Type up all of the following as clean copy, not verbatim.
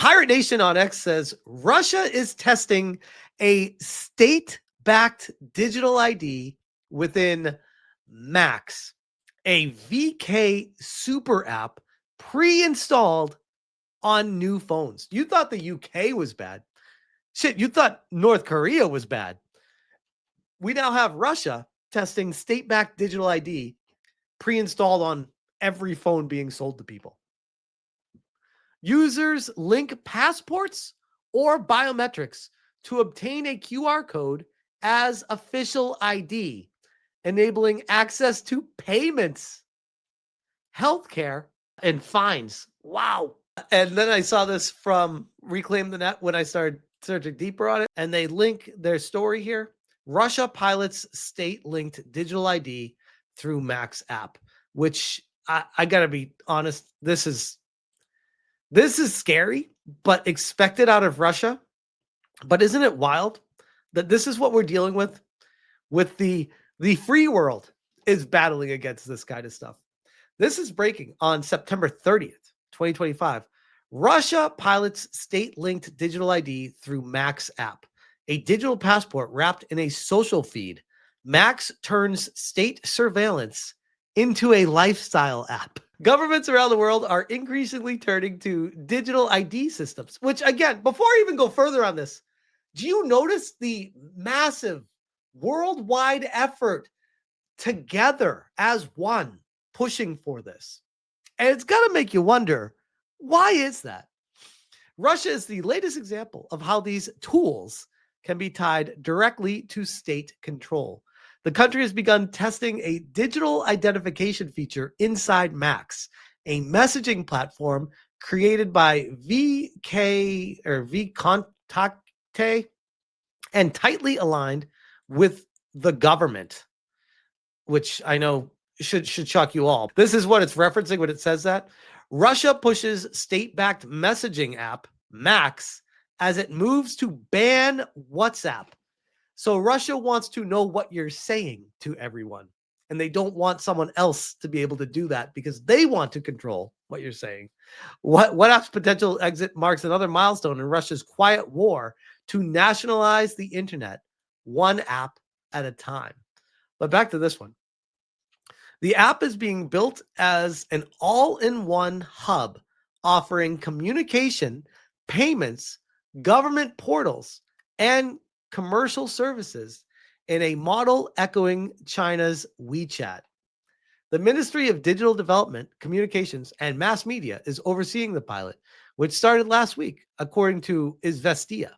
Pirate Nation on X says Russia is testing a state-backed digital ID within Max, a VK super app pre-installed on new phones. You thought the UK was bad. Shit, you thought North Korea was bad. We now have Russia testing state-backed digital ID pre-installed on every phone being sold to people. Users link passports or biometrics to obtain a QR code as official ID, enabling access to payments, healthcare, and fines. Wow. And then I saw this from Reclaim the Net when I started searching deeper on it, and they link their story here. Russia pilots state-linked digital ID through Max app, which I gotta be honest, this is scary, but expected out of Russia. But isn't it wild that this is what we're dealing with the free world is battling against this kind of stuff. This is breaking on September 30th, 2025. Russia pilots state-linked digital ID through Max app, a digital passport wrapped in a social feed. Max turns state surveillance into a lifestyle app. Governments around the world are increasingly turning to digital ID systems, which, again, before I even go further on this, do you notice the massive worldwide effort together as one pushing for this? And it's got to make you wonder, why is that? Russia is the latest example of how these tools can be tied directly to state control. The country has begun testing a digital identification feature inside Max, a messaging platform created by VK or vContakte and tightly aligned with the government, which I know should shock you all. This is what it's referencing when it says that. Russia pushes state-backed messaging app Max as it moves to ban WhatsApp. So Russia wants to know what you're saying to everyone, and they don't want someone else to be able to do that because they want to control what you're saying. WhatsApp's potential exit marks another milestone in Russia's quiet war to nationalize the internet, one app at a time. But back to this one. The app is being built as an all-in-one hub offering communication, payments, government portals, and commercial services in a model echoing China's WeChat. The Ministry of Digital Development, Communications, and Mass Media is overseeing the pilot, which started last week, according to Izvestia.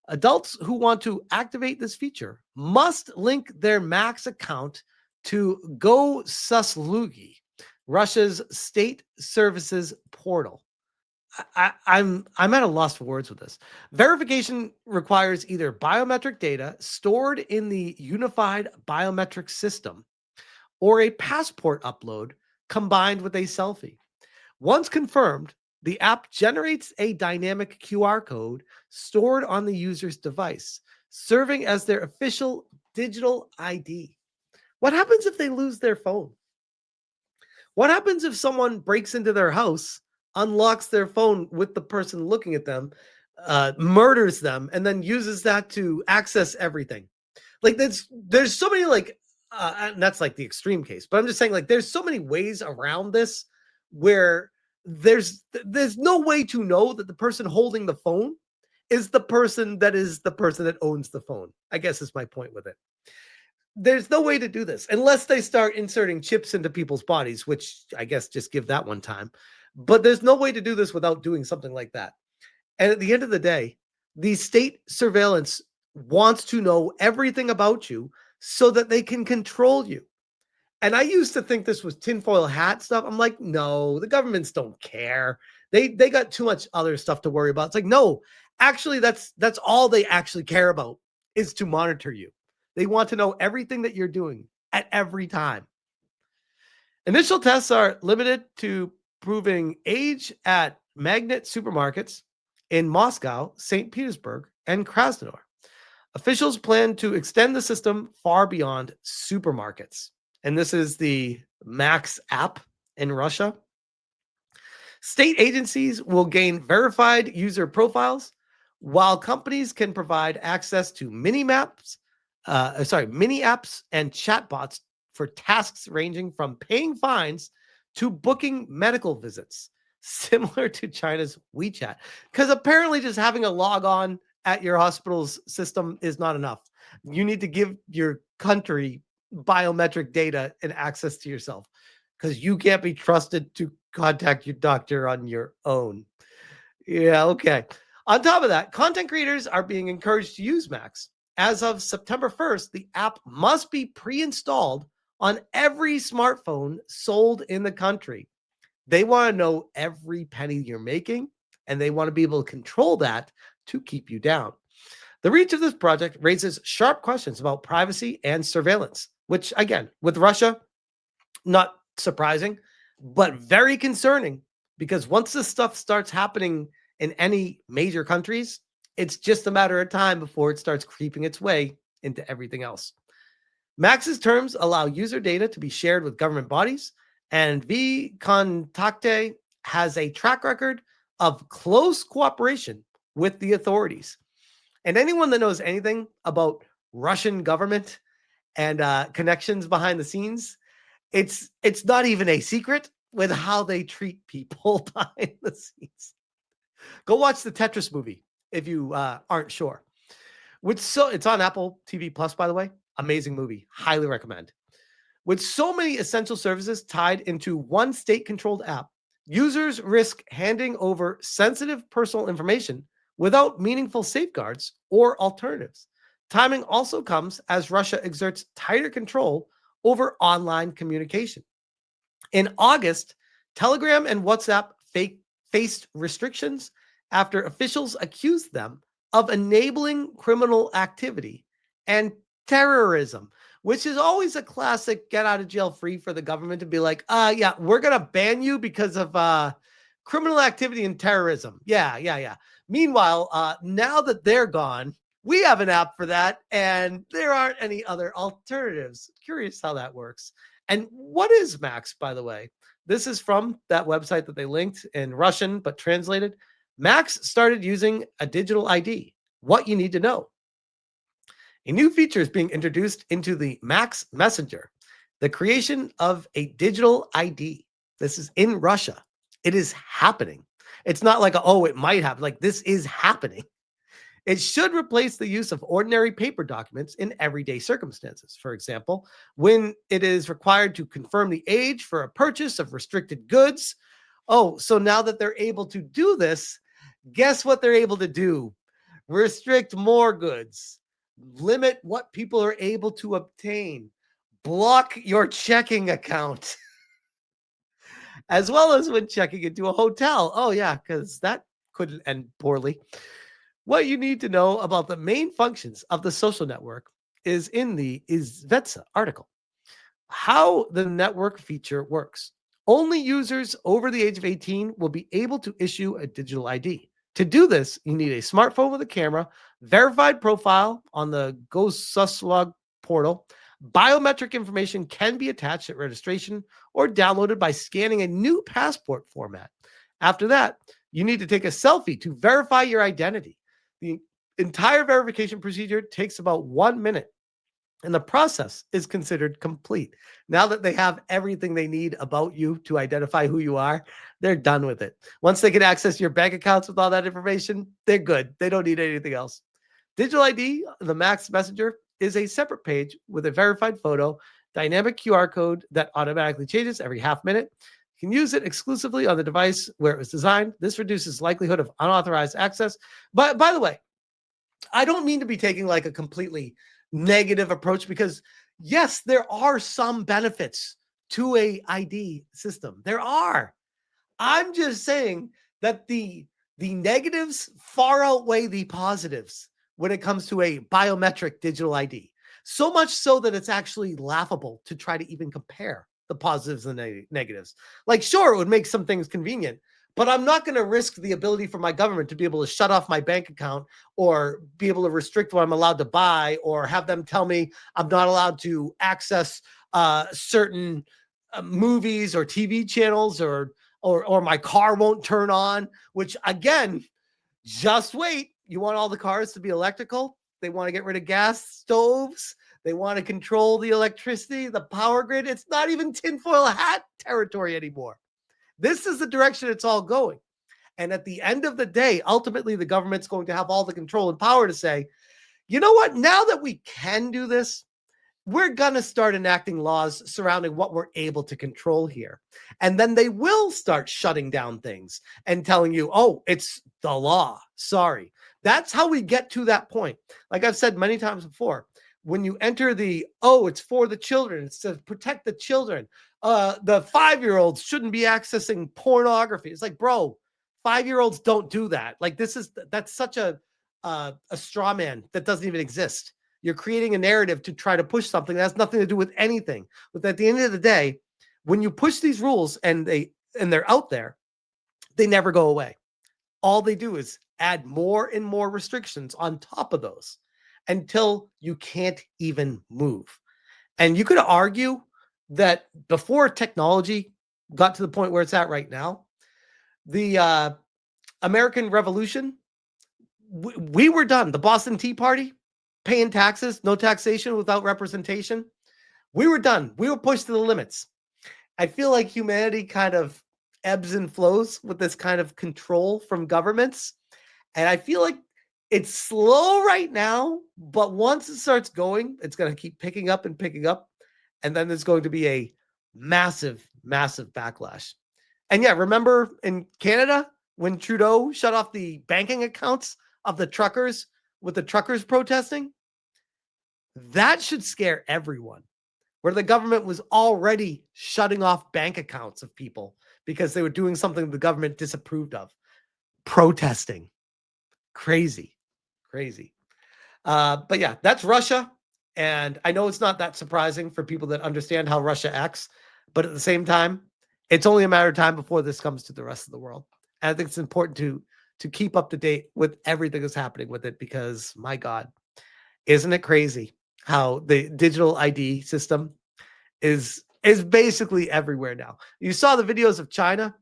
Adults who want to activate this feature must link their Max account to Gosuslugi, Russia's state services portal. I'm at a loss for words with this. Verification requires either biometric data stored in the unified biometric system or a passport upload combined with a selfie. Once confirmed, the app generates a dynamic QR code stored on the user's device, serving as their official digital ID. What happens if they lose their phone? What happens if someone breaks into their house, unlocks their phone with the person looking at them, murders them, and then uses that to access everything? Like there's so many and that's like the extreme case, but I'm just saying there's so many ways around this where there's no way to know that the person holding the phone is the person that owns the phone. I guess is my point with it. There's no way to do this unless they start inserting chips into people's bodies, which I guess just give that one time. But there's no way to do this without doing something like that. And at the end of the day, the state surveillance wants to know everything about you so that they can control you. And I used to think this was tinfoil hat stuff. I'm like, no, the governments don't care. They got too much other stuff to worry about. It's like, no, actually, that's all they actually care about is to monitor you. They want to know everything that you're doing at every time. Initial tests are limited to proving age at magnet supermarkets in Moscow, St. Petersburg, and Krasnodar. Officials plan to extend the system far beyond supermarkets. And this is the Max app in Russia. State agencies will gain verified user profiles, while companies can provide access to mini apps and chatbots for tasks ranging from paying fines to booking medical visits, similar to China's WeChat. Because apparently, just having a log on at your hospital's system is not enough. You need to give your country biometric data and access to yourself, because you can't be trusted to contact your doctor on your own. Yeah, okay. On top of that, content creators are being encouraged to use Max. As of September 1st, the app must be pre-installed on every smartphone sold in the country. They want to know every penny you're making, and they want to be able to control that to keep you down. The reach of this project raises sharp questions about privacy and surveillance, which, again, with Russia, not surprising, but very concerning, because once this stuff starts happening in any major countries, it's just a matter of time before it starts creeping its way into everything else. Max's terms allow user data to be shared with government bodies, and vKontakte has a track record of close cooperation with the authorities. And anyone that knows anything about Russian government and connections behind the scenes, it's not even a secret with how they treat people behind the scenes. Go watch the Tetris movie if you aren't sure. It's on Apple TV Plus, by the way. Amazing movie. Highly recommend. With so many essential services tied into one state-controlled app, users risk handing over sensitive personal information without meaningful safeguards or alternatives. Timing also comes as Russia exerts tighter control over online communication. In August, Telegram and WhatsApp faced restrictions after officials accused them of enabling criminal activity and terrorism, which is always a classic get out of jail free for the government to be like, yeah, we're going to ban you because of criminal activity and terrorism. Yeah. Meanwhile, now that they're gone, we have an app for that, and there aren't any other alternatives. Curious how that works. And what is Max, by the way? This is from that website that they linked in Russian, but translated. Max started using a digital ID. What you need to know. A new feature is being introduced into the Max Messenger, the creation of a digital ID. This is in Russia. It is happening. It's not like, it might happen. Like, this is happening. It should replace the use of ordinary paper documents in everyday circumstances. For example, when it is required to confirm the age for a purchase of restricted goods. Oh, so now that they're able to do this, guess what they're able to do? Restrict more goods. Limit what people are able to obtain. Block your checking account. As well as when checking into a hotel. Oh, yeah, because that couldn't end poorly. What you need to know about the main functions of the social network is in the Izvesta article. How the network feature works. Only users over the age of 18 will be able to issue a digital ID. To do this, you need a smartphone with a camera, verified profile on the Gosuslug portal. Biometric information can be attached at registration or downloaded by scanning a new passport format. After that, you need to take a selfie to verify your identity. The entire verification procedure takes about 1 minute, and the process is considered complete. Now that they have everything they need about you to identify who you are, they're done with it. Once they can access your bank accounts with all that information, they're good. They don't need anything else. Digital ID, the Max Messenger, is a separate page with a verified photo, dynamic QR code that automatically changes every half minute. You can use it exclusively on the device where it was designed. This reduces likelihood of unauthorized access. But by the way, I don't mean to be taking like a completely negative approach, because yes, there are some benefits to a ID system. There are. I'm just saying that the negatives far outweigh the positives when it comes to a biometric digital ID. So much so that it's actually laughable to try to even compare the positives and the negatives. Like, sure, it would make some things convenient, but I'm not going to risk the ability for my government to be able to shut off my bank account or be able to restrict what I'm allowed to buy, or have them tell me I'm not allowed to access certain movies or TV channels or or my car won't turn on, which again, just wait. You want all the cars to be electrical? They want to get rid of gas stoves. They want to control the electricity, the power grid. It's not even tinfoil hat territory anymore. This is the direction it's all going. And at the end of the day, ultimately, the government's going to have all the control and power to say, you know what? Now that we can do this, we're going to start enacting laws surrounding what we're able to control here. And then they will start shutting down things and telling you, oh, it's the law. Sorry. That's how we get to that point. Like I've said many times before, when you enter it's for the children, it's to protect the children. The 5-year-olds shouldn't be accessing pornography. It's like, bro, 5-year-olds don't do that. Like that's such a straw man that doesn't even exist. You're creating a narrative to try to push something that has nothing to do with anything. But at the end of the day, when you push these rules and they're out there, they never go away. All they do is add more and more restrictions on top of those until you can't even move. And you could argue that before technology got to the point where it's at right now, the American Revolution, we were done. The Boston Tea Party, paying taxes, no taxation without representation. We were done. We were pushed to the limits. I feel like humanity kind of ebbs and flows with this kind of control from governments. And I feel like it's slow right now, but once it starts going, it's going to keep picking up and picking up. And then there's going to be a massive, massive backlash. And yeah, remember in Canada when Trudeau shut off the banking accounts of the truckers with the truckers protesting? That should scare everyone, where the government was already shutting off bank accounts of people because they were doing something the government disapproved of. Protesting. Crazy. But yeah, that's Russia. And I know it's not that surprising for people that understand how Russia acts, but at the same time, it's only a matter of time before this comes to the rest of the world. And I think it's important to keep up to date with everything that's happening with it, because my God, isn't it crazy how the digital ID system is basically everywhere now? You saw the videos of China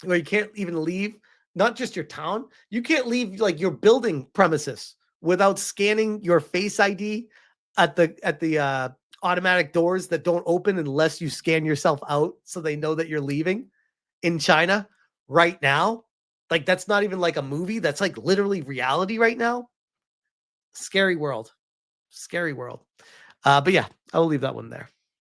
where you can't even leave, not just your town, you can't leave like your building premises without scanning your Face ID at the automatic doors that don't open unless you scan yourself out so they know that you're leaving in China right now. Like, that's not even like a movie. That's like literally reality right now. Scary world. But yeah, I will leave that one there.